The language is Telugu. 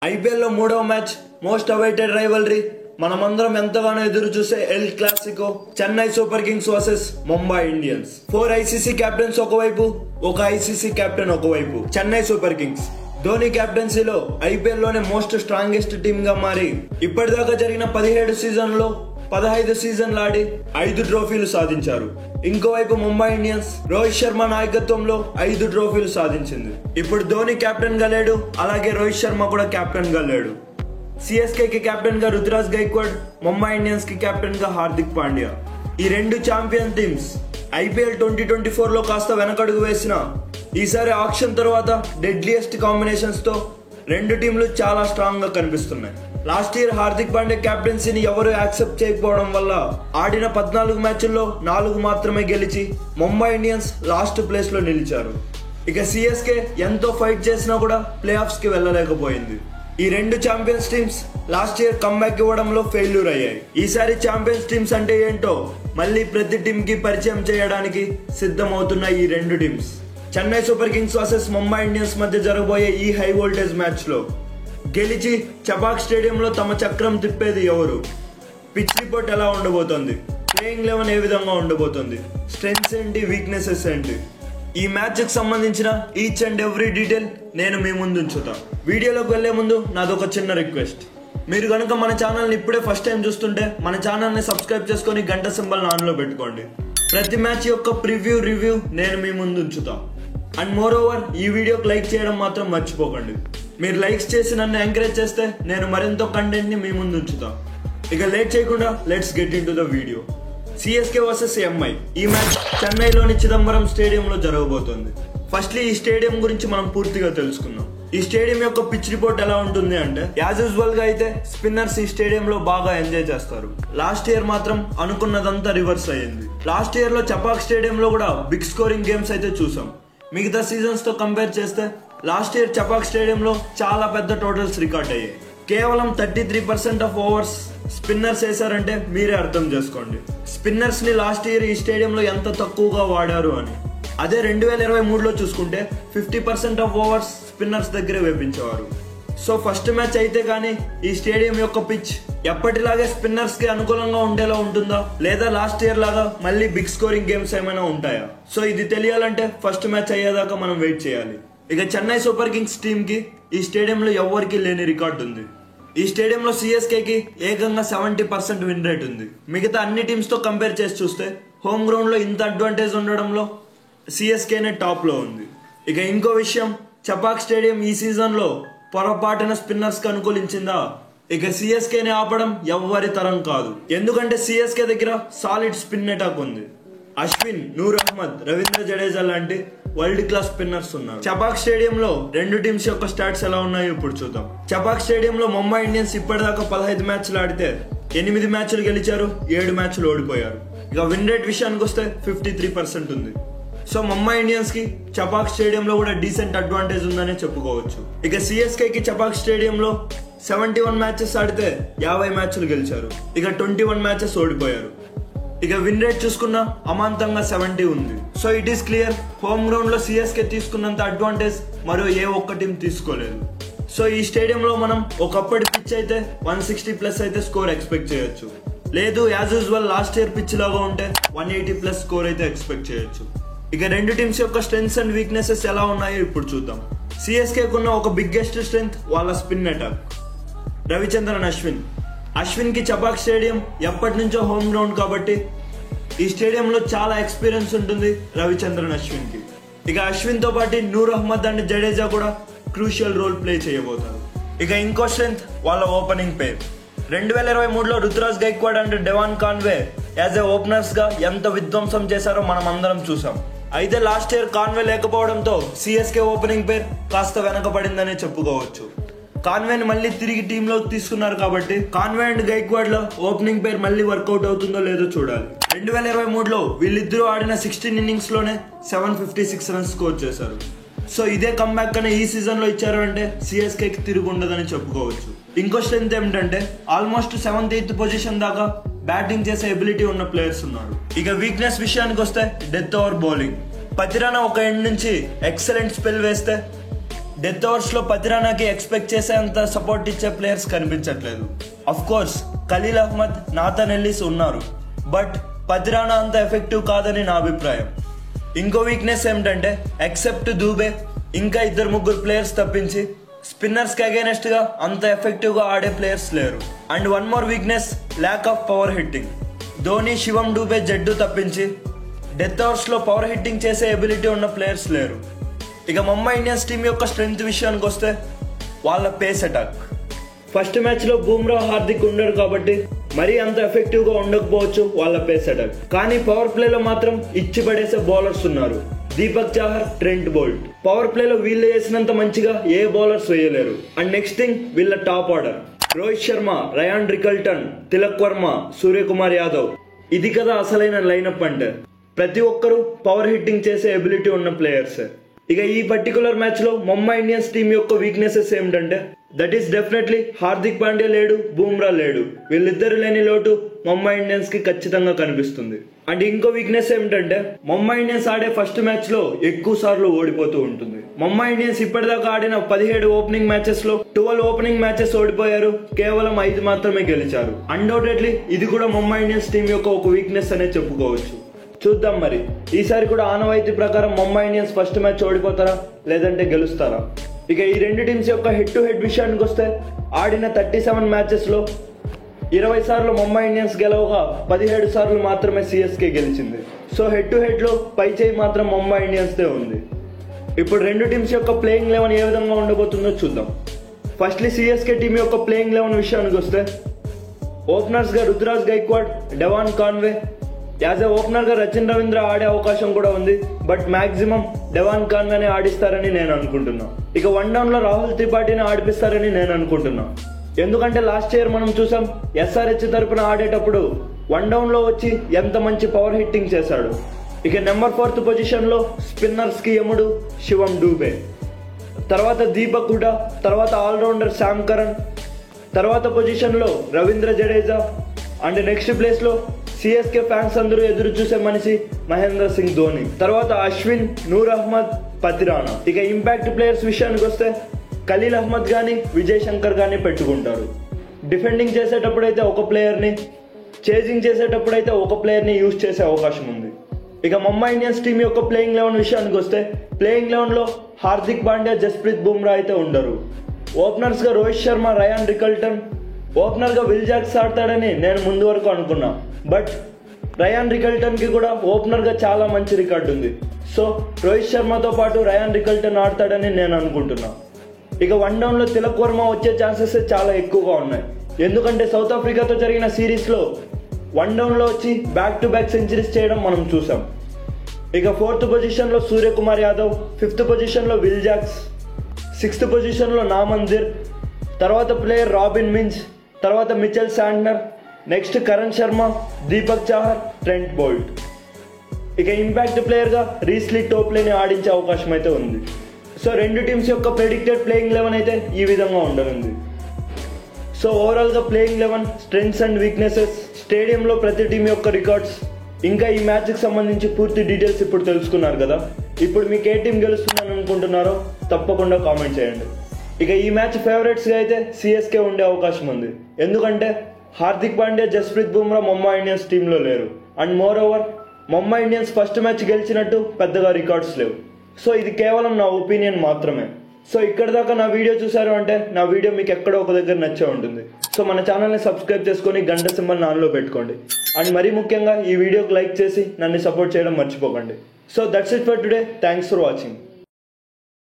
ఐపీఎల్ లో మూడవ మ్యాచ్ మోస్ట్ అవైటెడ్ రైవల్రీ మనమందరం ఎంతగానో ఎదురు చూసే El Clasico Chennai super kings versus Mumbai Indians. 4 ICC captains ఒకవైపు, ఒక ఐసీసీ కెప్టెన్ ఒకవైపు. చెన్నై సూపర్ కింగ్స్ ధోని కెప్టెన్సీలో ఐపీఎల్ లోనే మోస్ట్ స్ట్రాంగెస్ట్ టీమ్ గా మారి ఇప్పటిదాకా జరిగిన 17 సీజన్లో 15 సీజన్లు ఆడి 5 ట్రోఫీలు సాధించారు. ఇంకోవైపు ముంబై ఇండియన్స్ రోహిత్ శర్మ నాయకత్వంలో 5 ట్రోఫీలు సాధించింది. ఇప్పుడు ధోని కెప్టెన్ గా లేడు, అలాగే రోహిత్ శర్మ కూడా కెప్టెన్ గా లేడు. సిఎస్కే కి కెప్టెన్ గా రుతురాజ్ గైక్వాడ్, ముంబై ఇండియన్స్ కి కెప్టెన్ గా హార్దిక్ పాండ్యా. ఈ రెండు ఛాంపియన్ టీమ్స్ ఐపీఎల్ 2024 లో కాస్త వెనకడుగు వేసిన ఈసారి ఆక్షన్ తర్వాత డెడ్లియెస్ట్ కాంబినేషన్స్ తో రెండు టీంలు చాలా స్ట్రాంగ్ గా కనిపిస్తున్నాయి. లాస్ట్ ఇయర్ హార్దిక్ పాండ్యా కెప్టెన్సీని ఎవరు యాక్సెప్ట్ చేయకపోవడం వల్ల ఆడిన 14 మ్యాచ్ల్లో 4 మాత్రమే గెలిచి ముంబై ఇండియన్స్ లాస్ట్ ప్లేస్ లో నిలిచారు. ఇక సిఎస్కే ఎంతో ఫైట్ చేసినా కూడా ప్లే ఆఫ్స్ కి వెళ్ళలేకపోయింది. ఈ రెండు champions teams last year comeback ఇవ్వడంలో ఫెయిల్యూర్ అయ్యాయి. ఈసారి ఛాంపియన్స్ టీమ్స్ అంటే ఏంటో మళ్ళీ ప్రతి టీమ్ కి పరిచయం చేయడానికి సిద్ధమవుతున్నాయి ఈ రెండు teams. Chennai super kings versus Mumbai Indians మధ్య జరగబోయే ఈ హై వోల్టేజ్ మ్యాచ్ లో గెలిచి చపాక్ స్టేడియంలో తమ చక్రం తిప్పేది ఎవరు? పిచ్ రిపోర్ట్ ఎలా ఉండబోతోంది? ప్లేయింగ్ 11 ఏ విధంగా ఉండబోతోంది? స్ట్రెంగ్స్ ఏంటి, వీక్నెసెస్ ఏంటి? ఈ మ్యాచ్ కి సంబంధించిన ఈచ్ అండ్ ఎవ్రీ డీటెయిల్ నేను మీ ముందు ఉంచుతా. వీడియోలోకి వెళ్లే ముందు నాదొక చిన్న రిక్వెస్ట్. మీరు కనుక మన ఛానల్ని ఇప్పుడే ఫస్ట్ టైం చూస్తుంటే మన ఛానల్ని సబ్స్క్రైబ్ చేసుకొని గంట సింబల్ ఆన్ లో పెట్టుకోండి. ప్రతి మ్యాచ్ యొక్క రివ్యూ నేను మీ ముందు ఉంచుతా. అండ్ మోర్ ఓవర్ ఈ వీడియోకి లైక్ చేయడం మాత్రం మర్చిపోకండి. మీరు లైక్స్ చేసి నన్ను ఎంకరేజ్ చేస్తే నేను మరింత కంటెంట్ ని మీ ముందు ఉంచుతా. ఇక లేట్ చేయకుండా let's get in to the video. CSK versus MI ఈ మ్యాచ్ చెన్నైలోని చిదంబరం స్టేడియంలో జరగబోతోంది. ఫస్ట్లీ ఈ స్టేడియం గురించి మనం పూర్తిగా తెలుసుకుందాం. ఈ స్టేడియం యొక్క పిచ్ రిపోర్ట్ ఎలా ఉంటుంది అంటే, యాజ్ యూజువల్ గా అయితే స్పిన్నర్స్ ఈ స్టేడియంలో బాగా ఎంజాయ్ చేస్తారు. లాస్ట్ ఇయర్ మాత్రం అనుకున్నదంతా రివర్స్ అయ్యింది. లాస్ట్ ఇయర్ లో చపాక్ స్టేడియంలో కూడా బిగ్ స్కోరింగ్ గేమ్స్ అయితే చూసాం. మిగతా సీజన్స్ తో కంపేర్ చేస్తే లాస్ట్ ఇయర్ చపాక్ స్టేడియంలో చాలా పెద్ద టోటల్స్ రికార్డ్ అయ్యాయి. కేవలం 33% ఆఫ్ ఓవర్స్ స్పిన్నర్స్ వేశారంటే మీరే అర్థం చేసుకోండి స్పిన్నర్స్ ని లాస్ట్ ఇయర్ ఈ స్టేడియంలో ఎంత తక్కువగా వాడారు అని. అదే 2023లో చూసుకుంటే 50% ఆఫ్ ఓవర్స్ స్పిన్నర్స్ దగ్గరే వేపించేవారు. సో ఫస్ట్ మ్యాచ్ అయితే కానీ ఈ స్టేడియం యొక్క పిచ్ ఎప్పటిలాగే స్పిన్నర్స్ కి అనుకూలంగా ఉండేలా ఉంటుందా, లేదా లాస్ట్ ఇయర్ లాగా మళ్ళీ బిగ్ స్కోరింగ్ గేమ్స్ ఏమైనా ఉంటాయా? సో ఇది తెలియాలంటే ఫస్ట్ మ్యాచ్ అయ్యేదాకా మనం వెయిట్ చేయాలి. ఇక చెన్నై సూపర్ కింగ్స్ టీమ్ కి ఈ స్టేడియంలో ఎవరికి లేని రికార్డు ఉంది. ఈ స్టేడియంలో సిఎస్కే కి ఏకంగా 70% విన్ రేట్ ఉంది. మిగతా అన్ని టీమ్స్ తో కంపేర్ చేసి చూస్తే హోమ్ గ్రౌండ్ లో ఇంత అడ్వాంటేజ్ ఉండడంలో సిఎస్కేనే టాప్ లో ఉంది. ఇక ఇంకో విషయం, చపాక్ స్టేడియం ఈ సీజన్ లో పొరపాటున స్పిన్నర్స్ కి అనుకూలించిందా? ఇక సిఎస్కేని ఆపడం ఎవ్వరి తరం కాదు. ఎందుకంటే సిఎస్కే దగ్గర సాలిడ్ స్పిన్ అటాక్ ఉంది. అశ్విన్, నూర్ అహ్మద్, రవీంద్ర జడేజా లాంటి వరల్డ్ క్లాస్ స్పిన్నర్స్ ఉన్నారు. చపాక్ స్టేడియంలో రెండు టీమ్స్ యొక్క స్టాట్స్ ఎలా ఉన్నాయో ఇప్పుడు చూద్దాం. చపాక్ స్టేడియంలో ముంబై ఇండియన్స్ ఇప్పటిదాకా 15 మ్యాచ్లు ఆడితే 8 మ్యాచ్లు గెలిచారు, 7 మ్యాచ్లు ఓడిపోయారు. ఇక విన్ రేట్ విషయానికి వస్తే 53% ఉంది. సో ముంబై ఇండియన్స్ కి చపాక్ స్టేడియంలో కూడా డీసెంట్ అడ్వాంటేజ్ ఉందనే చెప్పుకోవచ్చు. ఇక సిఎస్కే కి చపాక్ స్టేడియంలో 71 మ్యాచెస్ ఆడితే 50 మ్యాచ్లు గెలిచారు, ఇక 21 మ్యాచెస్ ఓడిపోయారు. ఇక విన్ రేట్ చూసుకున్నా అమాంతంగా 70 ఉంది. So it is clear, home ground లో సిఎస్కే తీసుకున్నంత అడ్వాంటేజ్ మరో ఏ ఒక్క టీం తీసుకోలేదు. సో ఈ స్టేడియంలో మనం ఒకప్పటి పిచ్ అయితే 160+ అయితే స్కోర్ ఎక్స్పెక్ట్ చేయొచ్చు. లేదు as usual last year pitch లాగా ఉంటే 180+ స్కోర్ అయితే ఎక్స్పెక్ట్ చేయొచ్చు. ఇక రెండు టీమ్స్ యొక్క స్ట్రెంగ్స్ అండ్ వీక్నెసెస్ ఎలా ఉన్నాయో ఇప్పుడు చూద్దాం. సిఎస్కే కున్న ఒక బిగ్గెస్ట్ స్ట్రెంగ్త్ వాళ్ళ స్పిన్ అటాక్. రవిచంద్రన్ అశ్విన్ కి చపాక్ స్టేడియం ఎప్పటి నుంచో హోమ్ గ్రౌండ్ కాబట్టి ఈ స్టేడియంలో చాలా ఎక్స్పీరియన్స్ ఉంటుంది రవిచంద్రన్ అశ్విన్ కి. ఇక అశ్విన్ తో పాటు నూర్ అహ్మద్ అండ్ జడేజా కూడా క్రూషియల్ రోల్ ప్లే చేయబోతారు. ఇక ఇంకో స్ట్రెంగ్త్ వాళ్ళ ఓపెనింగ్ పేర్. 2023లో Ruturaj Gaikwad and Devon Conway as a openers గా ఎంత విధ్వంసం చేశారో మనం అందరం చూసాం. అయితే లాస్ట్ ఇయర్ కాన్వే లేకపోవడంతో సిఎస్కే ఓపెనింగ్ పేర్ కాస్త వెనకబడిందనే చెప్పుకోవచ్చు. కాన్వేని మళ్ళీ తిరిగి టీంలోకి తీసుకున్నారు కాబట్టి కాన్వే అండ్ గైక్వాడ్ లో ఓపెనింగ్ పేర్ మళ్ళీ వర్కౌట్ అవుతుందో లేదో చూడాలి. 2023లో వీళ్ళిద్దరూ ఆడిన 16 ఇన్నింగ్స్ లోనే 756 రన్స్ స్కోర్ చేశారు. సో ఇదే కంబ్యాక్ అనే ఈ సీజన్ లో ఇచ్చారు అంటే సిఎస్కే కి తిరిగి ఉండదని చెప్పుకోవచ్చు. ఇంకో స్ట్రెంత్ ఏమిటంటే ఆల్మోస్ట్ 7th 8th పొజిషన్ దాకా బ్యాటింగ్ చేసే ఎబిలిటీ ఉన్న ప్లేయర్స్ ఉన్నారు. ఇక వీక్నెస్ విషయానికి వస్తే డెత్ ఓవర్ బౌలింగ్. పతిరానా ఒక ఎండ్ నుంచి ఎక్సలెంట్ స్పెల్ వేస్తే డెత్ ఓవర్స్లో పతిరానాకి ఎక్స్పెక్ట్ చేసేంత సపోర్ట్ ఇచ్చే ప్లేయర్స్ కనిపించట్లేదు. Of course Khaleel Ahmed, Nathan Ellis ఉన్నారు, బట్ పతిరానా అంత ఎఫెక్టివ్ కాదని నా అభిప్రాయం. ఇంకో వీక్నెస్ ఏమిటంటే ఎక్సెప్ట్ దూబే ఇంకా 2-3 ప్లేయర్స్ తప్పించి స్పిన్నర్స్కి అగైనెస్ట్గా అంత ఎఫెక్టివ్గా ఆడే ప్లేయర్స్ లేరు. And one more weakness, lack of power hitting. Dhoni, Shivam Dube, Jaddu తప్పించి డెత్ ఓవర్స్లో పవర్ హిట్టింగ్ చేసే ఎబిలిటీ ఉన్న ప్లేయర్స్ లేరు. ఇక ముంబై ఇండియన్స్ టీం యొక్క స్ట్రెంగ్త్ విషయానికి వస్తే వాళ్ళ పేస్ అటాక్. ఫస్ట్ మ్యాచ్లో బూమ్రా, హార్దిక్ ఉండరు కాబట్టి మరీ అంత ఎఫెక్టివ్గా ఉండకపోవచ్చు వాళ్ళ పేస్ అటాక్. కానీ పవర్ ప్లేలో మాత్రం ఇచ్చి పడేసే బౌలర్స్ ఉన్నారు. Deepak Chahar, Trent Boult. Power ప్లేలో వీళ్ళు వేసినంత మంచిగా ఏ బౌలర్స్ వేయలేరు. అండ్ నెక్స్ట్ థింగ్, వీళ్ళ top order Rohit Sharma, Ryan Rickelton, Tilak Varma, Suryakumar Yadav. ఇది కదా అసలైన లైనప్ అంటే. ప్రతి ఒక్కరూ పవర్ హిట్టింగ్ చేసే ఎబిలిటీ ఉన్న ప్లేయర్స్. ఇక ఈ పర్టికులర్ మ్యాచ్ లో ముంబై ఇండియన్స్ టీం యొక్క వీక్నెసెస్ ఏమిటంటే that is definitely Hardik Pandya లేడు, బూమ్రా లేడు. వీళ్ళిద్దరు లేని లోటు ముంబై ఇండియన్స్ కి ఖచ్చితంగా కనిపిస్తుంది. అండ్ ఇంకో వీక్నెస్ ఏమిటంటే ముంబై ఇండియన్స్ ఆడే ఫస్ట్ మ్యాచ్ లో ఎక్కువ సార్లు ఓడిపోతూ ఉంటుంది. ముంబై ఇండియన్స్ ఇప్పటిదాకా ఆడిన 17 ఓపెనింగ్ మ్యాచెస్ లో 12 ఓపెనింగ్ మ్యాచెస్ ఓడిపోయారు, కేవలం 5 మాత్రమే గెలిచారు. అన్డౌటెడ్లీ ఇది కూడా ముంబై ఇండియన్స్ టీం యొక్క ఒక వీక్నెస్ అనే చెప్పుకోవచ్చు. చూద్దాం మరి ఈసారి కూడా ఆనవాయితీ ప్రకారం ముంబై ఇండియన్స్ ఫస్ట్ మ్యాచ్ ఓడిపోతారా లేదంటే గెలుస్తారా. ఇక ఈ రెండు టీమ్స్ యొక్క హెడ్ టు హెడ్ విషయానికి వస్తే ఆడిన 37 మ్యాచెస్ లో 20 సార్లు ముంబై ఇండియన్స్ గెలవగా 17 సార్లు మాత్రమే సిఎస్కే గెలిచింది. సో హెడ్ టు హెడ్ లో పై చేయి మాత్రం ముంబై ఇండియన్స్ దే ఉంది. ఇప్పుడు రెండు టీమ్స్ యొక్క ప్లేయింగ్ 11 ఏ విధంగా ఉండబోతుందో చూద్దాం. ఫస్ట్లీ సిఎస్కే టీం యొక్క ప్లేయింగ్ 11 విషయానికి వస్తే ఓపెనర్స్ గా Ruturaj Gaikwad, Devon Conway. As a opener గా రచిన్ రవీంద్ర ఆడే అవకాశం కూడా ఉంది, బట్ మాక్సిమం డెవాన్ కాన్వేనే ఆడిస్తారని నేను అనుకుంటున్నా. ఇక వన్ డౌన్ లో రాహుల్ త్రిపాఠిని ఆడిపిస్తారని నేను అనుకుంటున్నా. ఎందుకంటే లాస్ట్ ఇయర్ మనం చూసాం ఎస్ఆర్హెచ్ తరపున ఆడేటప్పుడు వన్ డౌన్ లో వచ్చి ఎంత మంచి పవర్ హిట్టింగ్ చేశాడు. ఇక నెంబర్ 4th పొజిషన్ లో స్పిన్నర్స్ కి యముడు, శివం డూబే, తర్వాత దీపక్ హుడా, తర్వాత ఆల్రౌండర్ శామ్ కరణ్, తర్వాత పొజిషన్ లో Ravindra Jadeja. And next place లో సిఎస్కే ఫ్యాన్స్ అందరూ ఎదురు చూసే మనిషి మహేంద్ర సింగ్ ధోని, తర్వాత అశ్విన్, నూర్ అహ్మద్, పతిరానా. ఇక ఇంపాక్ట్ ప్లేయర్స్ విషయానికి వస్తే ఖలీల్ అహ్మద్ కానీ విజయ్ శంకర్ కానీ పెట్టుకుంటారు. డిఫెండింగ్ చేసేటప్పుడైతే ఒక ప్లేయర్ని, చేజింగ్ చేసేటప్పుడైతే ఒక ప్లేయర్ని యూజ్ చేసే అవకాశం ఉంది. ఇక ముంబై ఇండియన్స్ టీం యొక్క ప్లేయింగ్ 11 విషయానికి వస్తే ప్లేయింగ్ 11లో హార్దిక్ పాండ్యా, జస్ప్రీత్ బుమ్రా అయితే ఉండరు. ఓపెనర్స్ గా Rohit Sharma, Ryan Rickelton. Opener గా విల్ జాక్స్ ఆడతాడని నేను ముందు వరకు అనుకున్నా, బట్ రయాన్ రికల్టన్ కి కూడా ఓపెనర్ గా చాలా మంచి రికార్డు ఉంది. సో రోహిత్ శర్మతో పాటు రయాన్ రికల్టన్ ఆడతాడని నేను అనుకుంటున్నా. ఇక వన్ డౌన్ లో తిలక్ వర్మ వచ్చే ఛాన్సెస్ చాలా ఎక్కువగా ఉన్నాయి. ఎందుకంటే సౌత్ ఆఫ్రికాతో జరిగిన సిరీస్ లో వన్ డౌన్ లో వచ్చి బ్యాక్ టు బ్యాక్ సెంచరీస్ చేయడం మనం చూసాం. ఇక 4th పొజిషన్ లో సూర్యకుమార్ యాదవ్, 5th పొజిషన్ లో విల్ జాక్స్, 6th పొజిషన్ లో నామందిర్, తర్వాత ప్లేయర్ రాబిన్ మిన్స్, తర్వాత Mitchell Santner, next Karan Sharma, Deepak Chahar, Trent Boult. ఇక ఇంపాక్ట్ ప్లేయర్ గా రీస్లీ టోప్లేని ఆడించే అవకాశం అయితే ఉంది. సో రెండు టీమ్స్ యొక్క ప్రెడిక్టెడ్ ప్లేయింగ్ 11 అయితే ఈ విధంగా ఉండనుంది. సో ఓవరాల్ గా ప్లేయింగ్ 11, స్ట్రెంగ్స్ అండ్ వీక్నెసెస్, స్టేడియంలో ప్రతి టీం యొక్క రికార్డ్స్, ఇంకా ఈ మ్యాచ్ కి సంబంధించి పూర్తి డీటెయిల్స్ ఇప్పుడు తెలుసుకున్నారు కదా. ఇప్పుడు మీకు ఏ టీం గెలుస్తుందని అనుకుంటున్నారో తప్పకుండా కామెంట్ చేయండి. ఇక ఈ మ్యాచ్ ఫేవరెట్స్ గా అయితే సిఎస్కే ఉండే అవకాశం ఉంది. ఎందుకంటే హార్దిక్ పాండ్యా, జస్ప్రీత్ బుమ్రా ముంబై ఇండియన్స్ టీంలో లేరు. And more over Mumbai Indians first match గెలిచినట్టు పెద్దగా రికార్డ్స్ లేవు. సో ఇది కేవలం నా ఒపీనియన్ మాత్రమే. సో ఇక్కడ దాకా నా వీడియో చూసారు అంటే నా వీడియో మీకు ఎక్కడో ఒక దగ్గర నచ్చే ఉంటుంది. సో మన ఛానల్ని సబ్స్క్రైబ్ చేసుకొని గంట సింబల్ ఆన్లో పెట్టుకోండి. అండ్ మరీ ముఖ్యంగా ఈ వీడియోకి లైక్ చేసి నన్ను సపోర్ట్ చేయడం మర్చిపోకండి. So that's it for today. Thanks for watching.